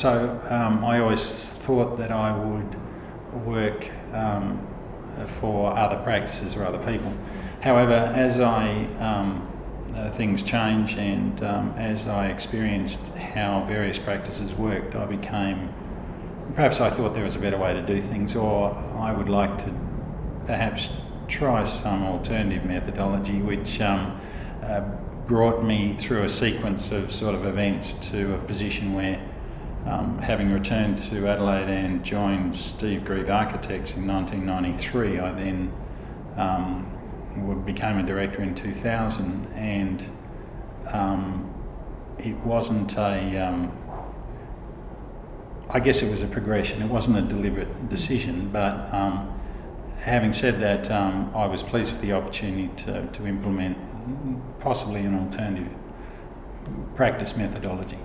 I always thought that I would work for other practices or other people. However, as things change and as I experienced how various practices worked, perhaps I thought there was a better way to do things, or I would like to perhaps try some alternative methodology which brought me through a sequence of sort of events to a position where, having returned to Adelaide and joined GGA Architects in 1993, I then became a director in 2000, and it wasn't I guess it was a progression. It wasn't a deliberate decision, but having said that, I was pleased with the opportunity to implement possibly an alternative practice methodology.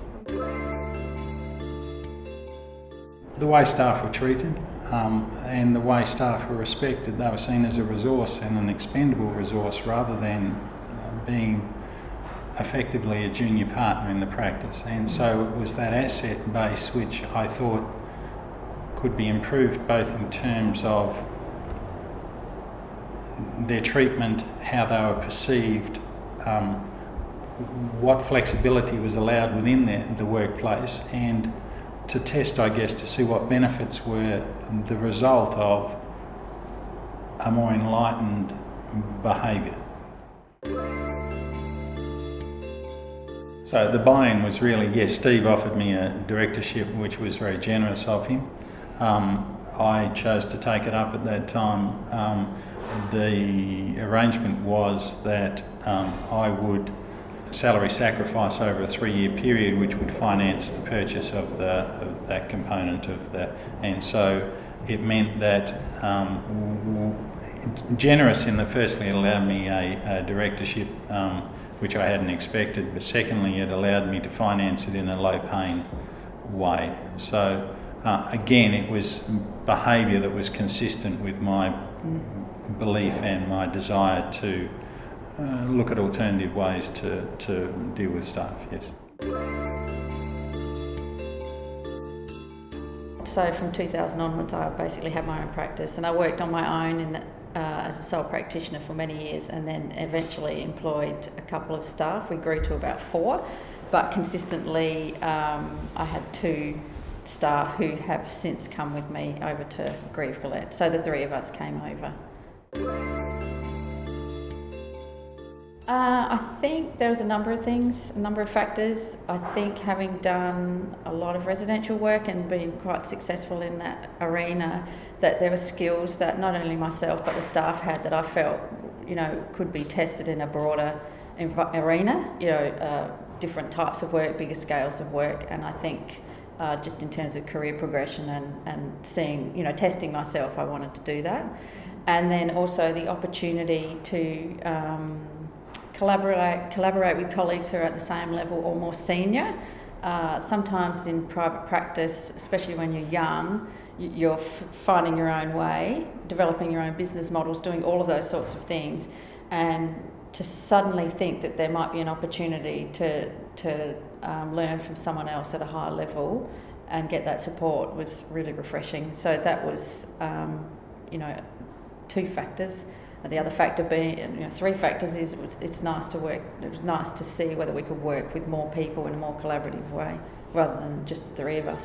The way staff were treated and the way staff were respected, they were seen as a resource and an expendable resource rather than being effectively a junior partner in the practice. And so it was that asset base which I thought could be improved both in terms of their treatment, how they were perceived, what flexibility was allowed within the workplace, and to test, I guess, to see what benefits were the result of a more enlightened behaviour. So the buy-in was really, yes, Steve offered me a directorship, which was very generous of him. I chose to take it up at that time. The arrangement was that I would salary sacrifice over a 3-year period, which would finance the purchase of that component of that. And so it meant that generous in that firstly it allowed me a directorship which I hadn't expected, but secondly it allowed me to finance it in a low-paying way. So again, it was behaviour that was consistent with my belief and my desire to look at alternative ways to deal with staff, yes. So from 2000 onwards I basically had my own practice, and I worked on my own as a sole practitioner for many years, and then eventually employed a couple of staff. We grew to about 4, but consistently I had 2 staff who have since come with me over to Grieve, Gillett. So the 3 of us came over. I think there's a number of things, a number of factors. I think having done a lot of residential work and been quite successful in that arena, that there were skills that not only myself but the staff had that I felt, could be tested in a broader arena, different types of work, bigger scales of work. And I think just in terms of career progression and seeing, testing myself, I wanted to do that. And then also the opportunity to collaborate with colleagues who are at the same level or more senior. Sometimes in private practice, especially when you're young, you're finding your own way, developing your own business models, doing all of those sorts of things, and to suddenly think that there might be an opportunity to learn from someone else at a higher level and get that support was really refreshing. So that was 2 factors. The other factor being, 3 factors is it's nice to work. It was nice to see whether we could work with more people in a more collaborative way rather than just the 3 of us.